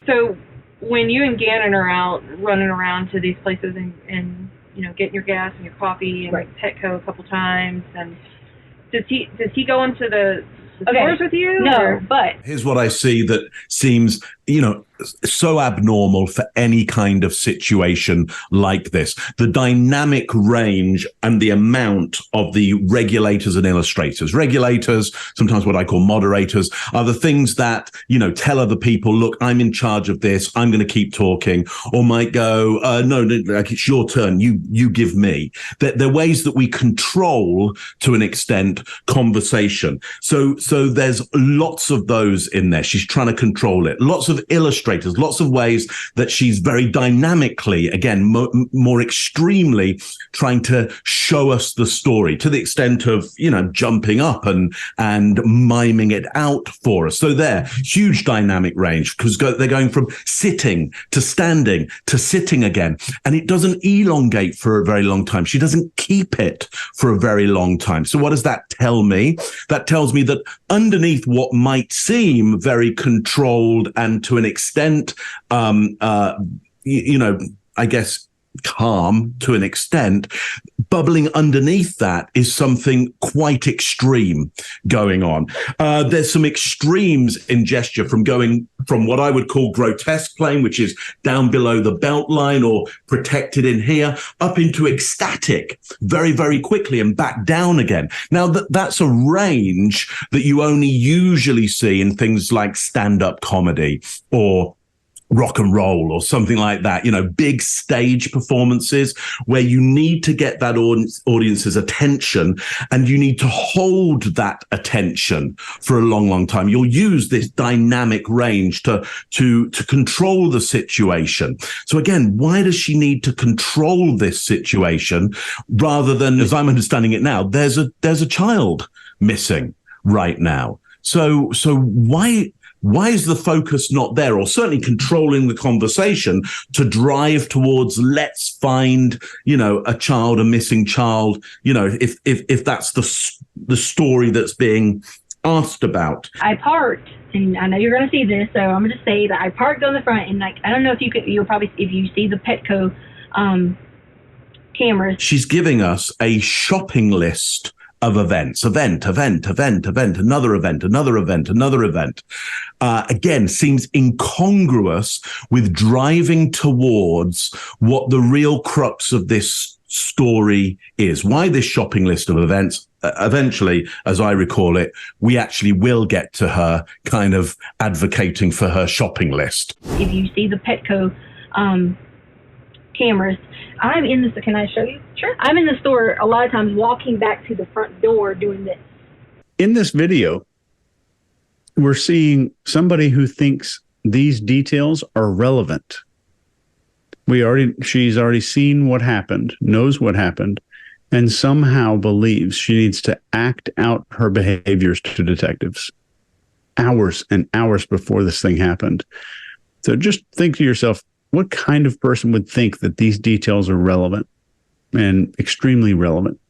So when you and Gannon are out running around to these places and getting your gas and your coffee and Petco a couple times, and does he go into the stores with you? No, but here's what I see that seems, so abnormal for any kind of situation like this. The dynamic range and the amount of the regulators and illustrators. Regulators, sometimes what I call moderators, are the things that, tell other people, look, I'm in charge of this, I'm going to keep talking, or might go, no, like it's your turn, you give me. They're ways that we control, to an extent, conversation. So there's lots of those in there. She's trying to control it. Lots of illustrators, lots of ways that she's very dynamically, again, more extremely trying to show us the story, to the extent of, jumping up and miming it out for us. So there, huge dynamic range, because they're going from sitting to standing to sitting again. And it doesn't elongate for a very long time. She doesn't keep it for a very long time. So what does that tell me? That tells me that underneath what might seem very controlled and to an extent, I guess, calm to an extent, bubbling underneath that is something quite extreme going on. There's some extremes in gesture, from going from what I would call grotesque playing, which is down below the belt line or protected in here, up into ecstatic very, very quickly and back down again. Now, that's a range that you only usually see in things like stand-up comedy or rock and roll or something like that, big stage performances where you need to get that audience's attention, and you need to hold that attention for a long, long time. You'll use this dynamic range to control the situation. So again, why does she need to control this situation rather than, as I'm understanding it now, there's a child missing right now. So why is the focus not there, or certainly controlling the conversation to drive towards, let's find, a missing child, if that's the story that's being asked about? I parked, and I know you're going to see this, so I'm going to say that I parked on the front, and I don't know if you'll probably, if you see the Petco cameras. She's giving us a shopping list of events, event, another event. Again, seems incongruous with driving towards what the real crux of this story is. Why this shopping list of events? Eventually, as I recall it, we actually will get to her kind of advocating for her shopping list. If you see the Petco cameras, can I show you? Sure. I'm in the store a lot of times walking back to the front door doing this. In this video, we're seeing somebody who thinks these details are relevant. She's already seen what happened, knows what happened, and somehow believes she needs to act out her behaviors to detectives hours and hours before this thing happened. So just think to yourself, what kind of person would think that these details are relevant and extremely relevant?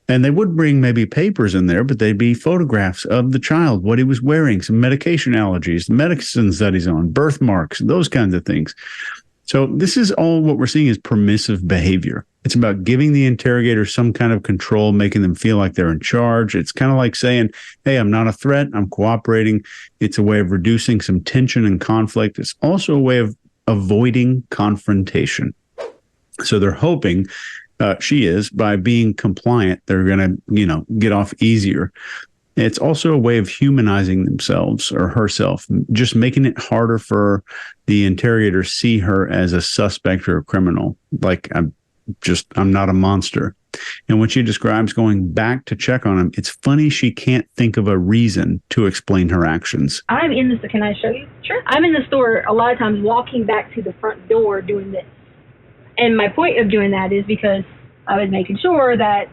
And they would bring maybe papers in there, but they'd be photographs of the child, what he was wearing, some medication allergies, the medicines that he's on, birthmarks, those kinds of things. So this is all what we're seeing is permissive behavior. It's about giving the interrogator some kind of control, making them feel like they're in charge. It's kind of like saying, hey, I'm not a threat, I'm cooperating. It's a way of reducing some tension and conflict. It's also a way of avoiding confrontation. So they're hoping by being compliant, they're going to, get off easier. It's also a way of humanizing themselves or herself, just making it harder for the interrogator to see her as a suspect or a criminal. Like, I'm not a monster. And when she describes going back to check on him, it's funny she can't think of a reason to explain her actions. Can I show you? Sure. I'm in the store a lot of times walking back to the front door doing this. And my point of doing that is because I was making sure that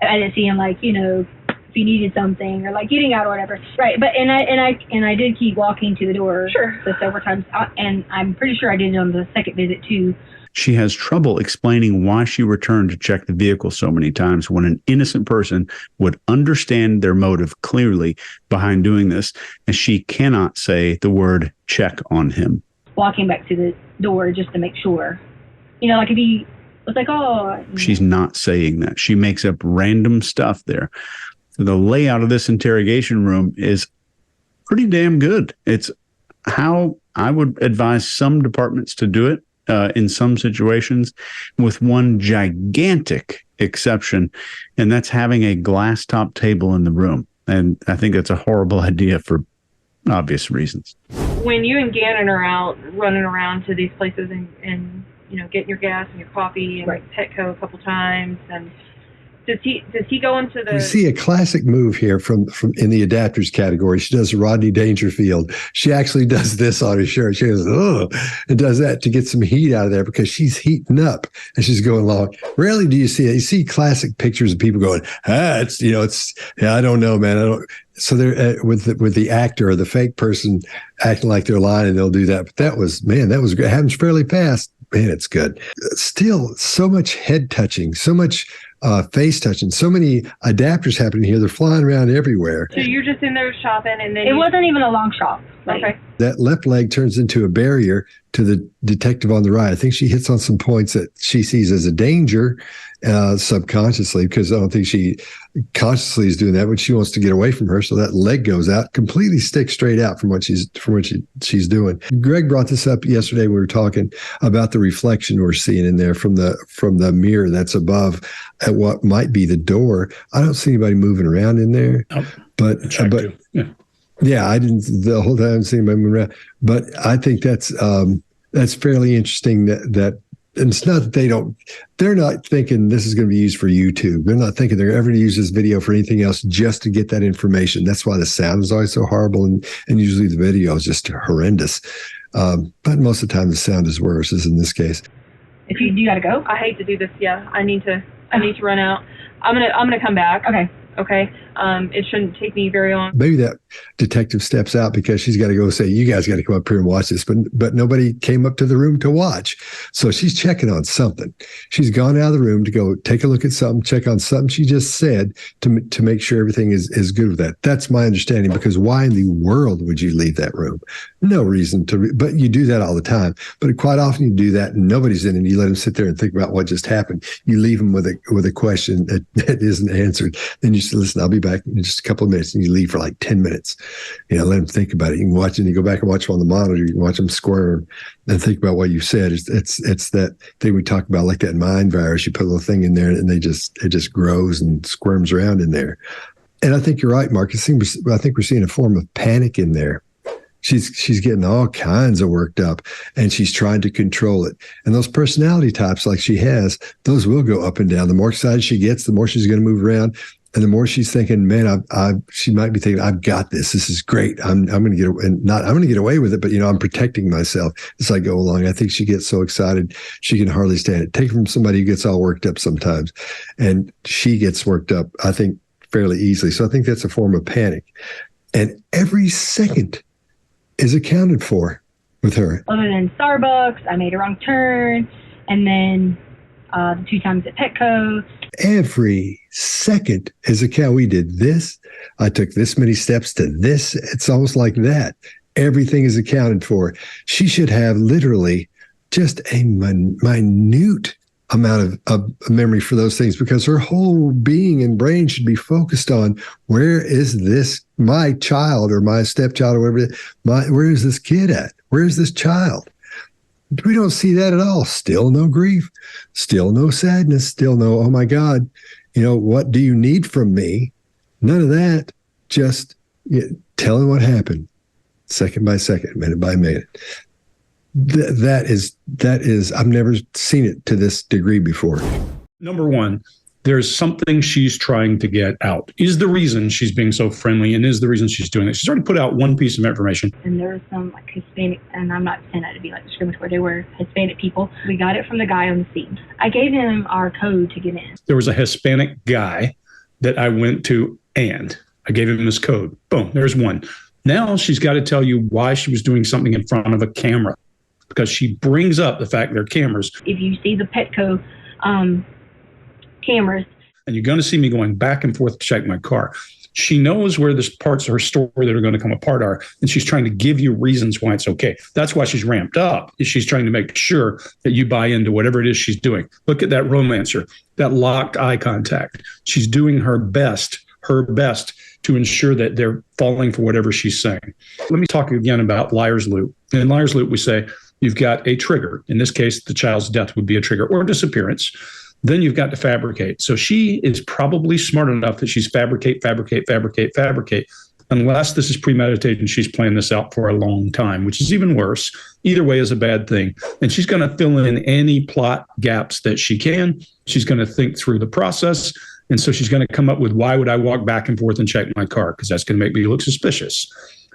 I didn't see him, like, if he needed something or like getting out or whatever. Right. But and I did keep walking to the door. Sure. Several times. And I'm pretty sure I did it on the second visit too. She has trouble explaining why she returned to check the vehicle so many times when an innocent person would understand their motive clearly behind doing this. And she cannot say the word check on him. walking back to the door just to make sure. You know, like if he was like, oh. She's not saying that. She makes up random stuff there. The layout of this interrogation room is pretty damn good. It's how I would advise some departments to do it in some situations, with one gigantic exception, and that's having a glass top table in the room. And I think that's a horrible idea for obvious reasons. When you and Gannon are out running around to these places and you know, getting your gas and your coffee and Petco a couple times, and does he go into the? We see a classic move here from in the adapters category. She does Rodney Dangerfield. She actually does this on her shirt. She goes, oh, and does that to get some heat out of there because she's heating up and she's going along. Rarely do you see it. You see classic pictures of people going, it's I don't know, man. I don't. So they're with the actor or the fake person acting like they're lying, and they'll do that. But that was good. It happens fairly fast. Man, it's good. Still, so much head touching, so much face touching, so many adapters happening here. They're flying around everywhere. So you're just in there shopping, and then it wasn't even a long shop. Okay. That left leg turns into a barrier to the detective on the right. I think she hits on some points that she sees as a danger subconsciously, because I don't think she consciously is doing that, but she wants to get away from her. So that leg goes out, completely sticks straight out from what she's doing. Greg brought this up yesterday when we were talking about the reflection we're seeing in there from the mirror that's above at what might be the door. I don't see anybody moving around in there, but yeah, I didn't the whole time see anybody moving around. But I think that's fairly interesting that. And it's not that they're not thinking this is going to be used for YouTube. They're not thinking they're ever going to use this video for anything else, just to get that information. That's why the sound is always so horrible. And usually the video is just horrendous. But most of the time the sound is worse, as in this case. If you got to go? I hate to do this. Yeah, I need to run out. I'm gonna come back. Okay. It shouldn't take me very long. Maybe that detective steps out because she's got to go say, you guys got to come up here and watch this. But nobody came up to the room to watch. So she's checking on something. She's gone out of the room to go take a look at something, check on something she just said to make sure everything is good with that. That's my understanding, because why in the world would you leave that room? No reason to, but you do that all the time. But quite often you do that and nobody's in, and you let them sit there and think about what just happened. You leave them with a question that isn't answered. Then you say, listen, I'll be back in just a couple of minutes, and you leave for like 10 minutes. Let them think about it. You can watch it, and you go back and watch them on the monitor. You can watch them squirm and think about what you said. It's that thing we talk about, like that mind virus. You put a little thing in there, and it just grows and squirms around in there. And I think you're right, Mark. I think we're seeing a form of panic in there. She's getting all kinds of worked up, and she's trying to control it. And those personality types like she has, those will go up and down. The more excited she gets, the more she's going to move around. And the more she's thinking, man, she might be thinking, I've got this. This is great. I'm going to get away with it, but I'm protecting myself as I go along. I think she gets so excited she can hardly stand it. Take it from somebody who gets all worked up sometimes, and she gets worked up, I think, fairly easily. So I think that's a form of panic, and every second is accounted for with her. Other than Starbucks, I made a wrong turn, and then the 2 times at Petco. Every second is accounted. We did this. I took this many steps to this. It's almost like that. Everything is accounted for. She should have literally just a minute amount of memory for those things, because her whole being and brain should be focused on, where is this, my child or my stepchild or whatever, where is this kid at? Where is this child? We don't see that at all. Still no grief, still no sadness, still no, oh my God, what do you need from me? None of that. Just telling what happened, second by second, minute by minute. That is, I've never seen it to this degree before. Number one, there's something she's trying to get out. Is the reason she's being so friendly, and is the reason she's doing it. She's already put out one piece of information. And there were some Hispanic, and I'm not saying that to be discriminatory, they were Hispanic people. We got it from the guy on the scene. I gave him our code to get in. There was a Hispanic guy that I went to, and I gave him this code. Boom, there's one. Now she's got to tell you why she was doing something in front of a camera, because she brings up the fact they're cameras. If you see the Petco cameras. And you're going to see me going back and forth to check my car. She knows where the parts of her story that are going to come apart are, and she's trying to give you reasons why it's okay. That's why she's ramped up, is she's trying to make sure that you buy into whatever it is she's doing. Look at that romancer, that locked eye contact. She's doing her best to ensure that they're falling for whatever she's saying. Let me talk again about liar's loop. In liar's loop, we say you've got a trigger. In this case, the child's death would be a trigger, or disappearance. Then you've got to fabricate. So she is probably smart enough that she's fabricate, unless this is premeditated and she's planned this out for a long time, which is even worse. Either way is a bad thing. And she's going to fill in any plot gaps that she can. She's going to think through the process. And so she's going to come up with, why would I walk back and forth and check my car? Because that's going to make me look suspicious.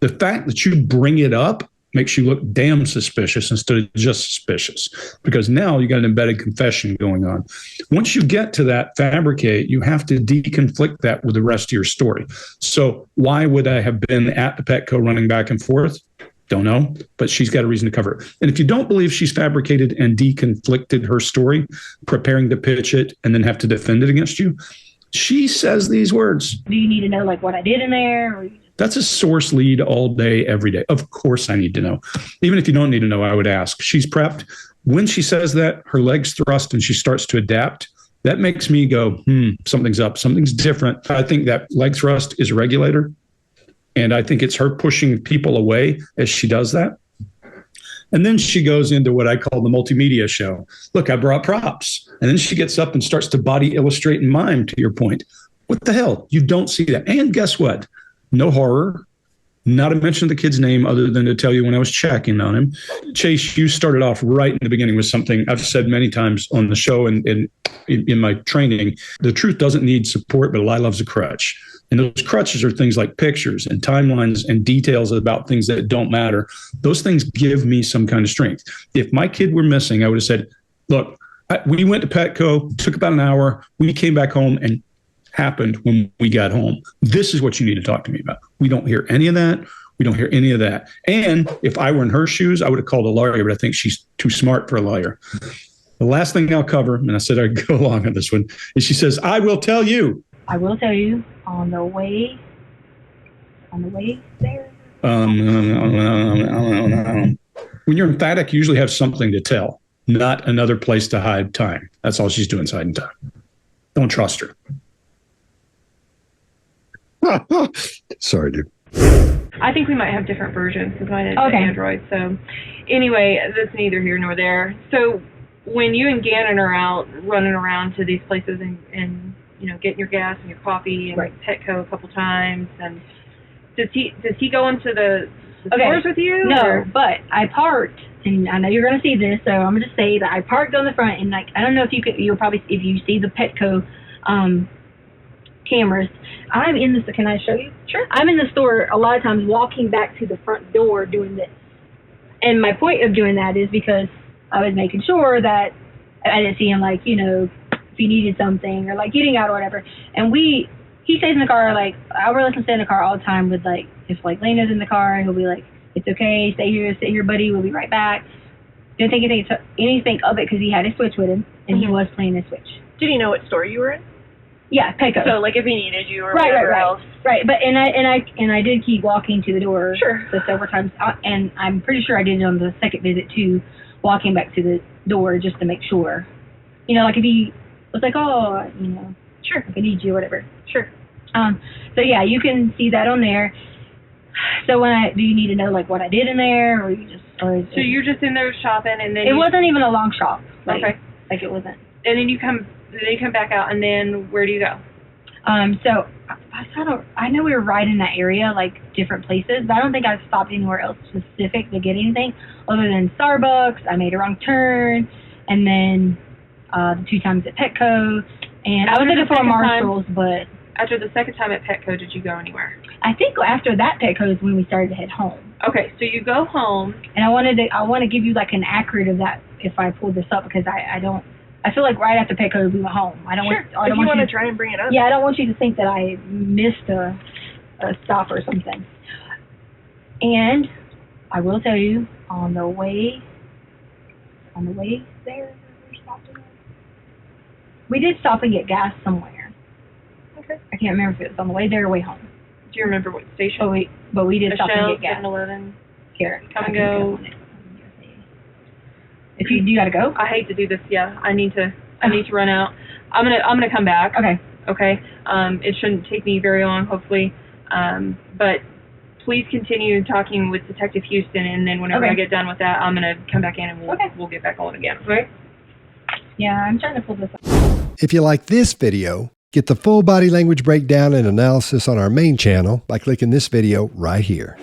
The fact that you bring it up makes you look damn suspicious instead of just suspicious, because now you got an embedded confession going on. Once you get to that fabricate, you have to deconflict that with the rest of your story. So why would I have been at the Petco running back and forth? Don't know, but she's got a reason to cover it. And if you don't believe she's fabricated and deconflicted her story, preparing to pitch it and then have to defend it against you, she says these words. Do you need to know like what I did in there? Or that's a source lead all day, every day. Of course I need to know. Even if you don't need to know, I would ask. She's prepped. When she says that, her legs thrust and she starts to adapt. That makes me go, something's up. Something's different. I think that leg thrust is a regulator. And I think it's her pushing people away as she does that. And then she goes into what I call the multimedia show. Look, I brought props. And then she gets up and starts to body illustrate and mime, to your point. What the hell? You don't see that. And guess what? No horror, not a mention of the kid's name other than to tell you when I was checking on him. Chase, you started off right in the beginning with something I've said many times on the show and in my training. The truth doesn't need support, but a lie loves a crutch. And those crutches are things like pictures and timelines and details about things that don't matter. Those things give me some kind of strength. If my kid were missing, I would have said, look, we went to Petco, took about an hour. We came back home and happened when we got home. This is what you need to talk to me about. We don't hear any of that. We don't hear any of that. And if I were in her shoes, I would have called a lawyer, but I think she's too smart for a lawyer. The last thing I'll cover, and I said I'd go along on this one, is she says, I will tell you. I will tell you on the way there. When you're emphatic, you usually have something to tell, not another place to hide time. That's all she's doing, hiding time. Don't trust her. Sorry, dude. I think we might have different versions because mine is Android. So anyway, that's neither here nor there. So when you and Gannon are out running around to these places and getting your gas and your coffee and Petco a couple times, and does he go into the stores with you? No, or? But I parked, and I know you're going to see this, so I'm going to say that I parked on the front, and like I don't know if you'll probably, if you see the Petco cameras, I'm in this. Can I show you? Sure. I'm in the store a lot of times walking back to the front door doing this. And my point of doing that is because I was making sure that I didn't see him, like, if he needed something or like getting out or whatever. And he stays in the car, like, I'll really stay in the car all the time with, like, if like Lena's in the car, he'll be like, it's okay, stay here, buddy, we'll be right back. Didn't think anything of it because he had his Switch with him and he was playing his Switch. Did he know what store you were in? Yeah, Petco. So like if he needed you or whatever else. Right, but and I did keep walking to the door several times, and I'm pretty sure I did it on the second visit too, walking back to the door just to make sure. Like if he was like, sure, if I need you or whatever. Sure. So yeah, you can see that on there. So do you need to know like what I did in there, or so you're just in there shopping, and then it wasn't even a long shop. Like it wasn't. And then you come back out, and then where do you go? So I know we were right in that area, like different places, but I don't think I stopped anywhere else specific to get anything other than Starbucks. I made a wrong turn, and then the 2 times at Petco, and I was looking for Marshalls, but after the second time at Petco, did you go anywhere? I think after that Petco is when we started to head home. Okay, so you go home, and I want to give you like an accurate of that if I pull this up, because I feel like right after Petco we went home. I don't want to try and bring it up. Yeah, I don't want you to think that I missed a stop or something. And I will tell you, on the way there, we did stop and get gas somewhere. Okay. I can't remember if it was on the way there or way home. Do you remember what station? But we did stop and get gas. 7-Eleven. Here, Come and go. If you gotta go. I hate to do this. Yeah, I need to run out. I'm gonna come back. Okay. Okay. It shouldn't take me very long, hopefully. But please continue talking with Detective Houston, and then whenever I get done with that, I'm gonna come back in and we'll get back on again. Right? Yeah, I'm trying to pull this up. If you like this video, get the full body language breakdown and analysis on our main channel by clicking this video right here.